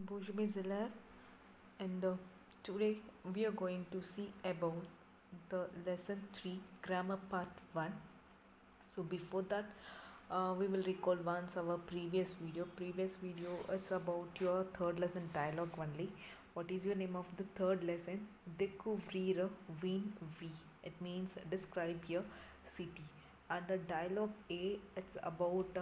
Bonjour mes élèves, and today we are going to see about the lesson 3 grammar part 1. So before that we will recall once our previous video it's about your third lesson dialogue only. What is your name of the third lesson? Découvrir une vie. It means describe your city. And the dialogue A, it's about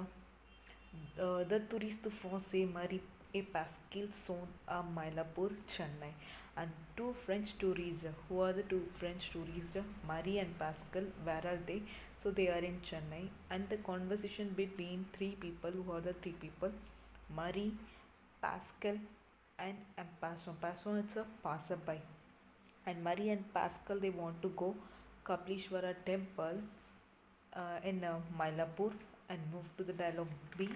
the touristes français Marie et Pascal sont à Mylapore, Chennai. And two French tourists. Who are the two French tourists? Marie and Pascal. Where are they? So they are in Chennai. And the conversation between three people. Who are the three people? Marie, Pascal, and Passon. Passon is a passerby. And Marie and Pascal, they want to go Kaplishwara temple in Mylapore, and move to the dialogue B.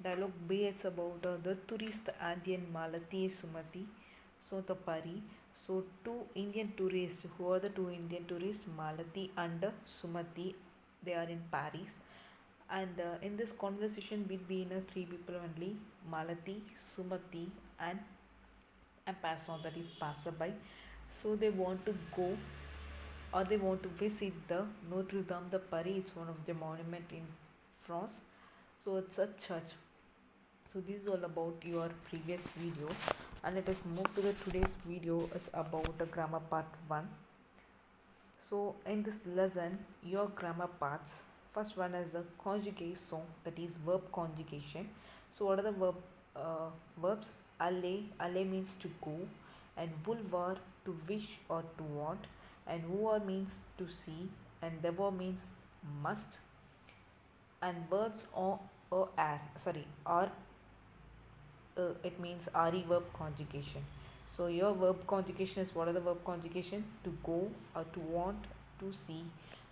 Dialogue B, it's about the tourist Indian Malati Sumati. So the Pari. So two Indian tourists. Who are the two Indian tourists? Malati and Sumati. They are in Paris. And in this conversation between three people only, Malati, Sumati, and passant, that is passerby. So they want to go, or they want to visit the Notre Dame de Paris. It's one of the monument in France. So it's a church. So this is all about your previous video, and let us move to the today's video. It's about the grammar part 1. So in this lesson, your grammar parts. First one is the conjugation, that is verb conjugation. So what are the verbs? Aller means to go, and vouloir to wish or to want, and voir means to see, and devoir means must. And verbs are it means re verb conjugation. So your verb conjugation is, what are the verb conjugation? To go, or to want, to see,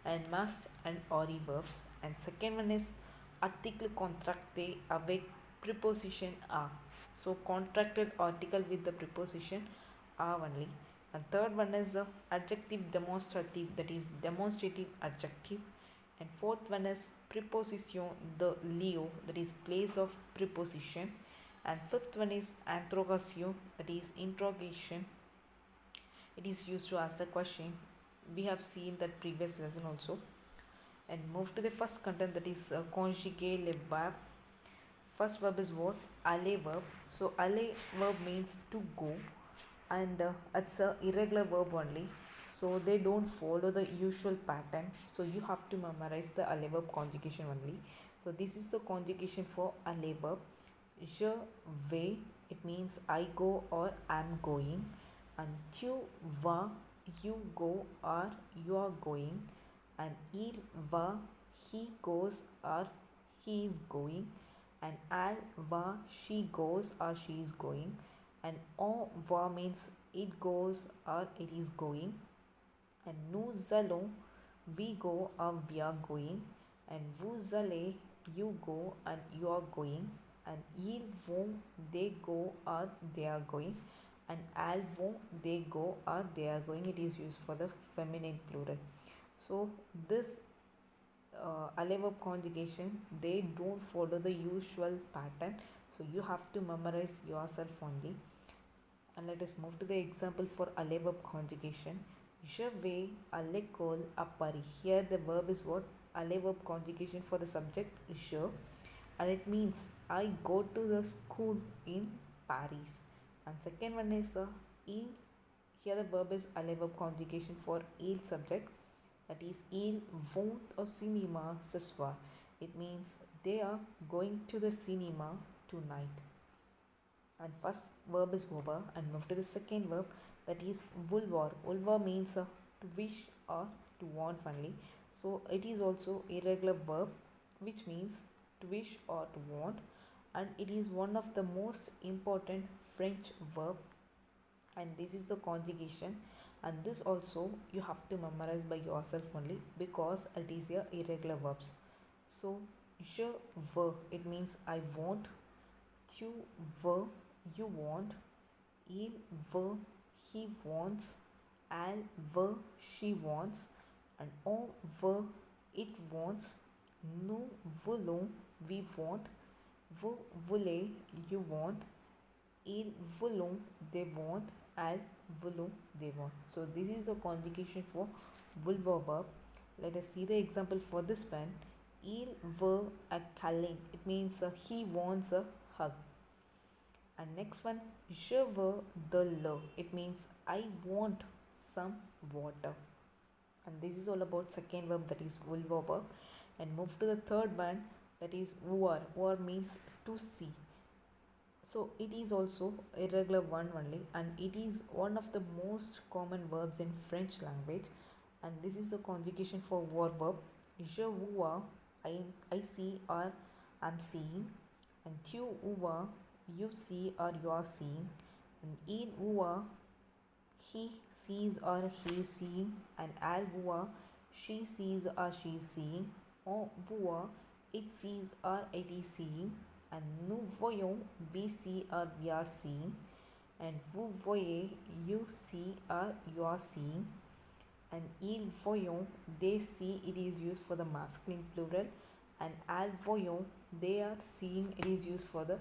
and must, and re verbs. And second one is article contracté avec preposition a. So contracted article with the preposition a only. And third one is the adjective demonstrative, that is demonstrative adjective. And fourth one is preposition the lieu, that is place of preposition. And fifth one is interrogation, that is interrogation. It is used to ask the question. We have seen that previous lesson also. And move to the first content, that is conjuguer les verbes. First verb is what? Aller verb. So aller verb means to go, and it's a irregular verb only. So they don't follow the usual pattern. So you have to memorize the aller verb conjugation only. So this is the conjugation for aller verb. Je vais, it means I go or am going. And tu vas, you go or you are going. And il va, he goes or he is going. And elle va, she goes or she is going. And on va means it goes or it is going. And nous allons, we go or we are going. And vous allez, you go and you are going. And ils vont, they go or they are going. And elles vont, they go or they are going. It is used for the feminine plural. So this aller verb conjugation, they don't follow the usual pattern. So you have to memorize yourself only. And let us move to the example for aller verb conjugation. Je vais à l'école à Paris. Here the verb is what? Aller verb conjugation for the subject je, and it means I go to the school in Paris. And second one is il. Here the verb is aller verb conjugation for il subject, that is ils vont au cinéma ce soir. It means they are going to the cinema tonight. And first verb is over, and move to the second verb, that is vouloir. Vouloir means to wish or to want only. So it is also irregular verb, which means to wish or to want, and it is one of the most important French verb. And this is the conjugation, and this also you have to memorize by yourself only, because it is a irregular verbs. So je veux, it means I want. Tu veux, you want. Il veut, he wants. Elle veut, she wants. And on veut, it wants. Nous voulons, we want. Vous voulez, you want. ils voulont, they want, elles voulont, they want. So this is the conjugation for vulva verb. Let us see the example for this one. Il veut un câlin. It means he wants a hug. And next one, je veux de l'eau. It means I want some water. And this is all about second verb, that is vulva verb. And move to the third one, that is voir. Voir means to see. So it is also irregular one only, and it is one of the most common verbs in French language. And this is the conjugation for voir verb. Je vois, I see or I'm seeing. And tu vois, you see or you are seeing. And il voit, he sees or he is seeing. And elle voit, she sees or she is seeing. On voit, it sees or it is seeing. And nous voyons, we see or we are seeing. And vous voyez, you see or you are seeing. And ils voyons, they see, it is used for the masculine plural. And elles voyons, they are seeing, it is used for the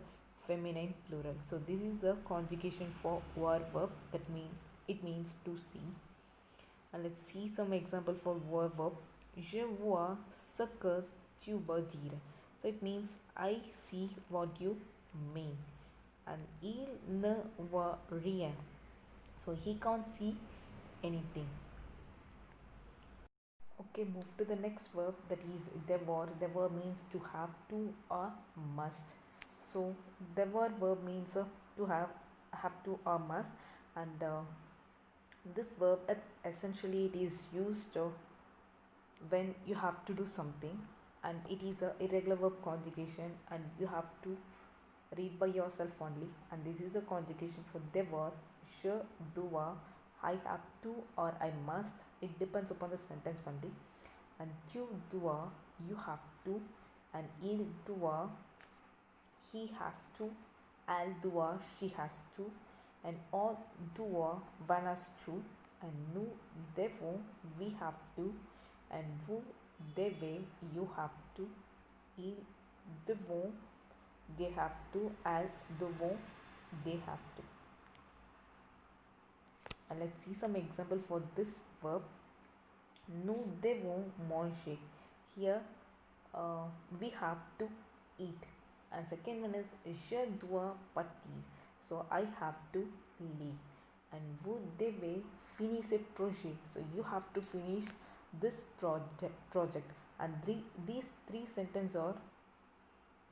feminine plural. So this is the conjugation for voir verb, that it means to see. And let's see some example for voir verb. Je vois ce que tu veux dire. So it means I see what you mean. And il ne voit rien. So he can't see anything. Okay, move to the next verb, that is devoir. Devoir means to have, to, or must. So devoir verb means to have to or must. And this verb, essentially it is used when you have to do something, and it is a irregular verb conjugation, and you have to read by yourself only. And this is a conjugation for devoir. Je dois, I have to or I must. It depends upon the sentence only. And tu dois, you have to. And il doit, he has to. Elle doit, she has to. And on doit, one has to. And nous devons, we have to. And vous devez, you have to. Ils devront, they have to. Elles devront, they have to. And let's see some example for this verb. Nous devons manger. Here we have to eat. And second one is je dois partir. So I have to leave. And vous devez finir ce projet. So you have to finish this project. And these three sentences are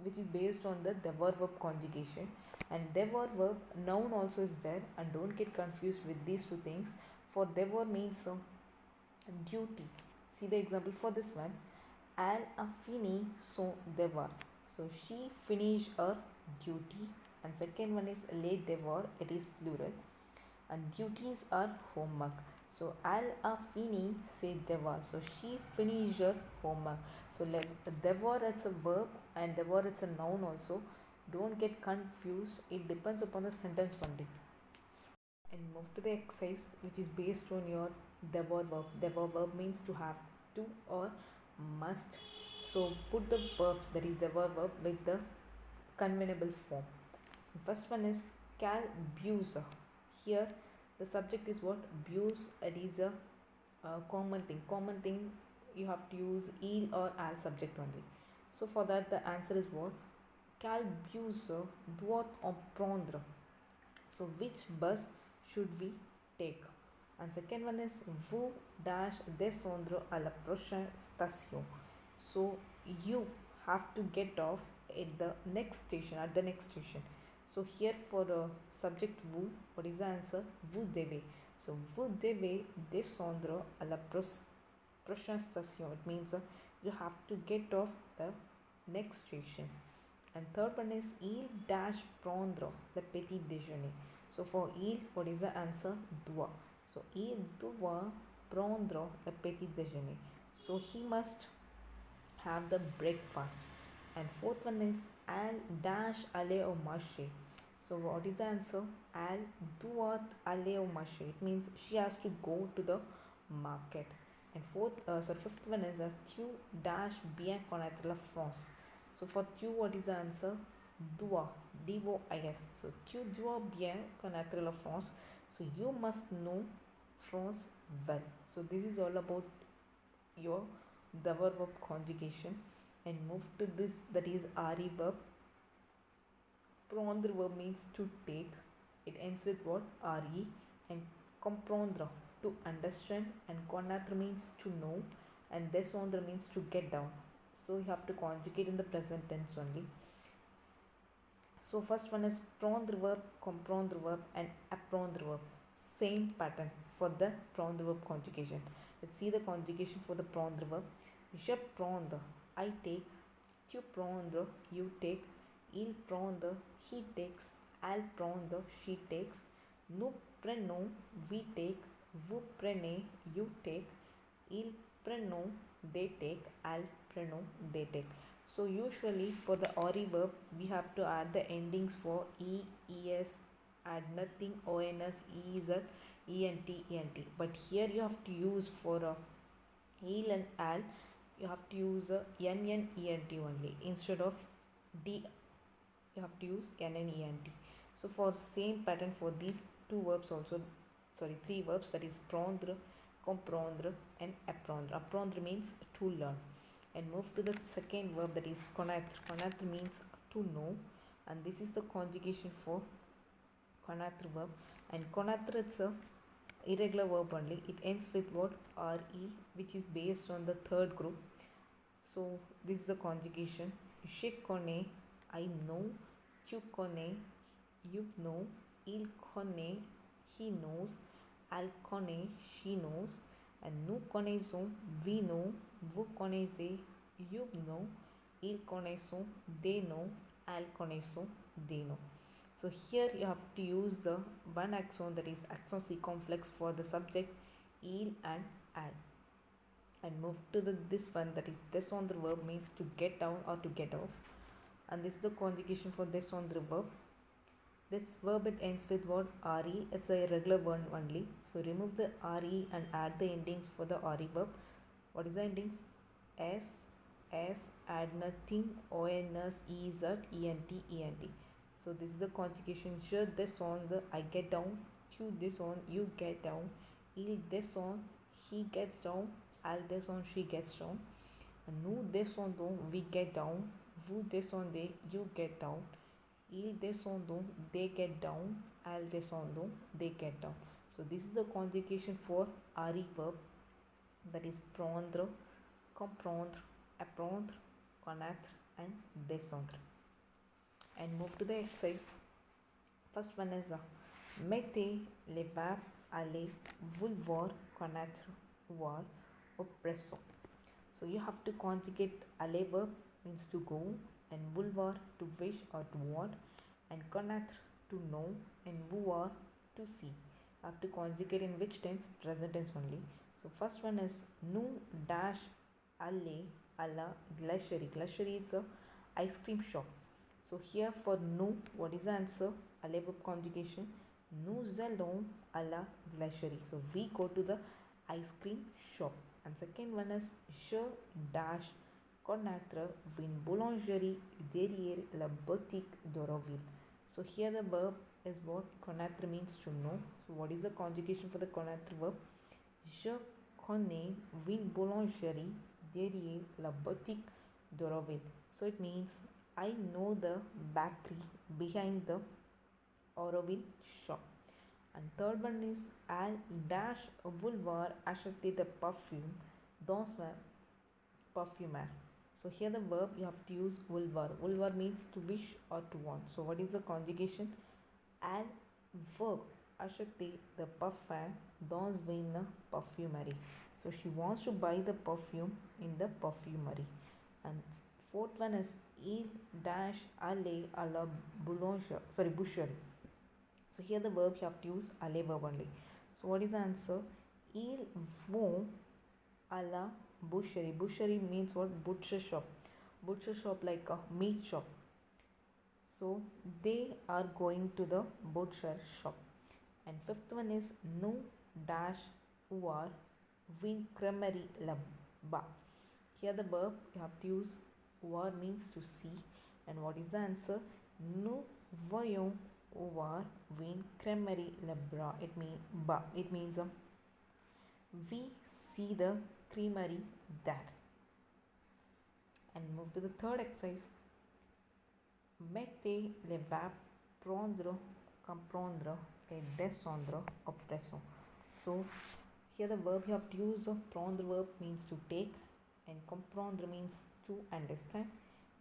which is based on the devoir verb conjugation. And devoir verb noun also is there, and don't get confused with these two things. For devoir means duty. See the example for this one. Elle a fini son devoir. So she finished her duty. And second one is les devoirs, it is plural. And duties are homework. So elle a fini ses devoirs. So she finished her homework. So devoir, it's a verb, and devoir, it's a noun also. Don't get confused. It depends upon the sentence only. And move to the exercise, which is based on your devoir verb. Devoir verb means to have, to, or must. So put the verbs, that is devoir verb, with the convenable form. The first one is quel bus. Here the subject is what? Bus. It is a common thing. Common thing, you have to use il or al subject only. So for that the answer is what? Quel bus doit-on prendre? So which bus should we take? And second one is vous dash descendre à la prochaine station. So you have to get off at the next station. So here for subject vous, what is the answer? Vous devez. So vous devez descendre à la prochaine station. It means you have to get off the next station. And third one is il dash prendre le petit déjeuner. So for il, what is the answer? Doit. So il doit prendre le petit déjeuner. So he must have the breakfast. And fourth one is elle dash aller au marché. So what is the answer? Elle doit aller au marché. It means she has to go to the market. And fifth one is tu dash bien connaître la France. So for tu, what is the answer? Devoir, devoir. So tu dois bien connaître la France. So you must know France well. So this is all about your devoir verb conjugation. And move to this, that is re verb. Prendre verb means to take. It ends with what? Re. And comprendre, to understand. And connaître means to know. And descendre means to get down. So you have to conjugate in the present tense only. So first one is prendre verb, comprendre verb and apprendre verb. Same pattern for the prendre verb conjugation. Let's see the conjugation for the prendre verb. Je prendre, I take. Tu prendre, you take. Il prendre, he takes. Elle prendre, she takes. Nous prenons, we take. Vous prenez, you take. Ils prennent, they take. Elles prennent, they take. So usually for the ori verb, we have to add the endings for e, es, add nothing, ons, ez, ent, ent. But here you have to use for il and al, you have to use n, ent only. Instead of d, you have to use n and ent. So for same pattern for these two verbs also, three verbs, that is prendre, comprendre and apprendre. Apprendre means to learn. And move to the second verb, that is connaître. Connaître means to know, and this is the conjugation for connaître verb. And connaître, it's a irregular verb only. It ends with what? Re, which is based on the third group. So this is the conjugation. Je connais, I know. Tu connais, you know. Il connaît, he knows. Elle connaît, she knows. And nous connaissons, we know. Vous connaissez, you know. Ils connaissent, they know. Elles connaissent, they know. So here you have to use the one accent, that is accent circumflex, for the subject il and al. And move to this one, that is descendre verb, means to get down or to get off. And this is the conjugation for descendre verb. This verb, it ends with what? Re. It's a irregular verb only. So remove the re and add the endings for the re verb. What is the endings? S, add nothing, ons, ez, ent, ent. So this is the conjugation. Je descends, I get down. Tu descends, you get down. Il descend, he gets down. Elle descend, she gets down. Nous descendons, we get down. Vous descendez, you get down. Ils descendent, they get down. Elles descendent, they get down. So this is the conjugation for re verb, that is prendre, comprendre, apprendre, connaître and descendre. And move to the exercise. First one is mettez les verbes aller, vouloir, connaître, voir or présent. So you have to conjugate aller verb, means to go, and vouloir, to wish or to want, and connaître, to know, and voir, to see. You have to conjugate in which tense? Present tense only. So first one is nous dash aller à la glacerie. Glacerie is a ice cream shop. So here for nous, what is the answer? Aller verb conjugation. Nous allons à la glacerie. So we go to the ice cream shop. And second one is je dash connaître une boulangerie derrière la boutique d'Auroville. So here the verb is what? Connaître means to know. So what is the conjugation for the connaître verb? Je connais une boulangerie derrière la boutique d'Auroville. So it means I know the bakery behind the Auroville shop. And third one is I'll dash vouloir acheter the perfume dans un parfumeur. So here the verb, you have to use vouloir. Vouloir means to wish or to want. So what is the conjugation? Elle veut acheter the parfum dans une parfumerie. So she wants to buy the perfume in the perfumery. And fourth one is il dash aller à la boucherie. So here the verb, you have to use aller verb only. So what is the answer? Ils vont à la boucherie. Boucherie means what? Butcher shop. Butcher shop, like a meat shop. So they are going to the butcher shop. And fifth one is nous dash voir une crèmerie là-bas. Here the verb, you have to use voir, means to see. And what is the answer? Nous voyons voir une crèmerie là-bas. It means we see the creamery there. And move to the third exercise. Mettez les verbes prendre, comprendre et descendre au présent. So here the verb you have to use. Prendre verb means to take, and comprendre means to understand,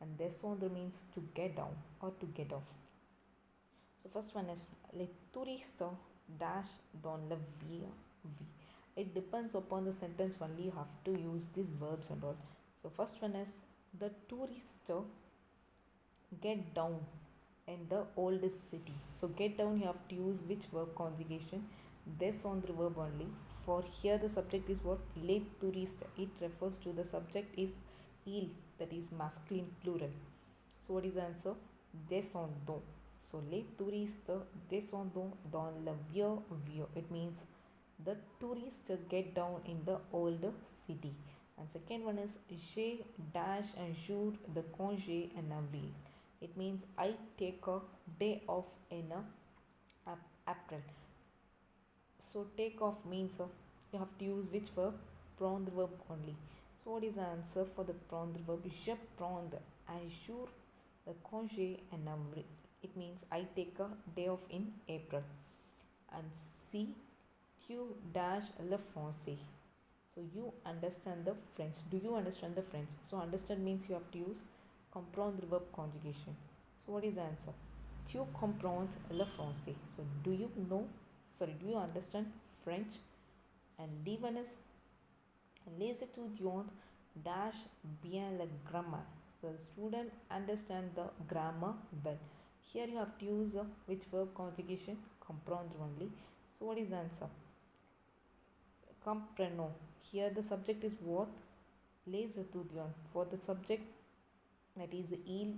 and descendre means to get down or to get off. So first one is les touristes dash dans la vie. It depends upon the sentence only. You have to use these verbs and all. So first one is the tourists get down in the oldest city. So get down you have to use which verb conjugation? Descendre verb only. For here the subject is what? Les touristes. It refers to the subject is il, that is masculine plural. So what is the answer? Descendons. So les touristes descendons dans la vieux. It means the tourists get down in the old city. And second one is j'ai dash un jour de congé en avril. It means I take a day off in April. So take off means you have to use which verb? Prendre verb only. So what is the answer for the prendre verb? Je prends un jour de congé en avril. It means I take a day off in April. And C, tu dash le français. So you understand the French. Do you understand the French? So understand means you have to use comprendre verb conjugation. So what is the answer? Tu comprends le français. So do you understand French? And D one is les étudiants dash bien le grammar. So the student understand the grammar well. Here you have to use which verb conjugation? Comprendre only. So what is the answer? Comprenons. Here the subject is what? Les étudiants. For the subject, that is il,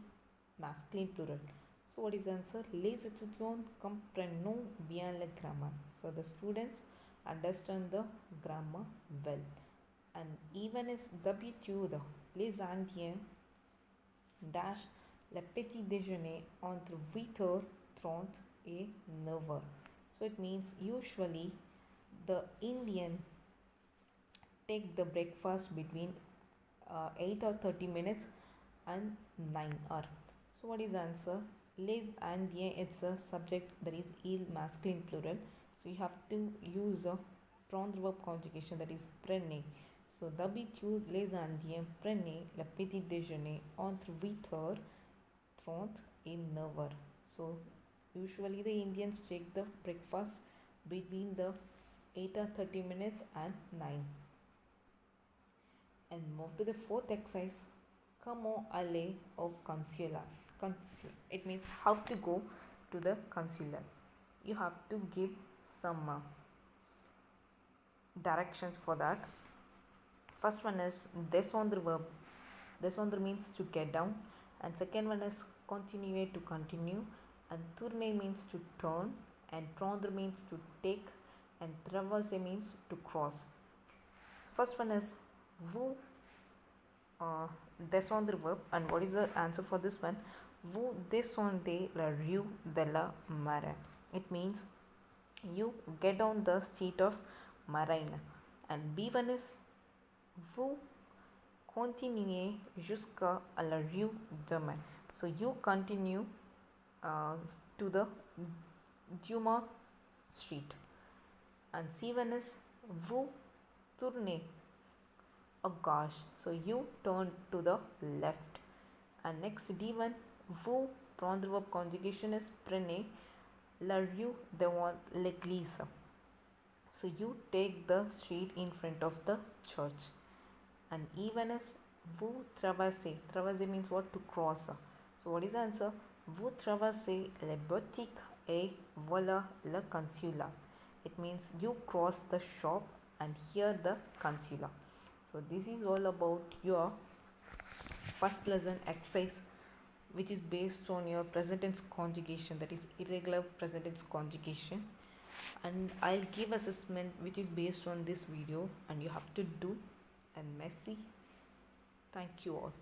masculine plural. So what is the answer? Les étudiants comprennent bien le grammar. So the students understand the grammar well. And even is d'habitude, les Indiens dash le petit déjeuner entre 8h30 et 9h. So it means usually the Indian take the breakfast between 8 or 30 minutes and 9 hour. So what is the answer? Les Indiens, it's a subject, that is il, masculine plural. So you have to use a prendre verb conjugation, that is prenez. So d'habitude les Indiens prenaient le petit déjeuner entre 8h30 et 9h. So usually the Indians take the breakfast between the 8 or 30 minutes and 9. And move to the fourth exercise. Comment aller au consulat? It means how to go to the consulat. You have to give some directions for that. First one is descendre verb. Descendre means to get down. And second one is continuer, to continue. And tourner means to turn. And prendre means to take. And traverser means to cross. So first one is vous descendre verb. And what is the answer for this one? Vous descendez la rue de la Marine. It means you get down the street of Marine. And B1 is vous continuez jusqu'à la rue de Mai. So you continue to the Dumas street. And C1 is vous tournez à gauche. So you turn to the left. And next D1, vous, prendre verb conjugation is prenez la rue devant l'église. So you take the street in front of the church. And even is vous traversez. Traverser means what? To cross. So what is the answer? Vous traversez les boutiques et voilà le consulat. It means you cross the shop and here the consulat. So this is all about your first lesson exercise, which is based on your present tense conjugation, that is irregular present tense conjugation. And I'll give assessment which is based on this video and you have to do. And Messi, thank you all.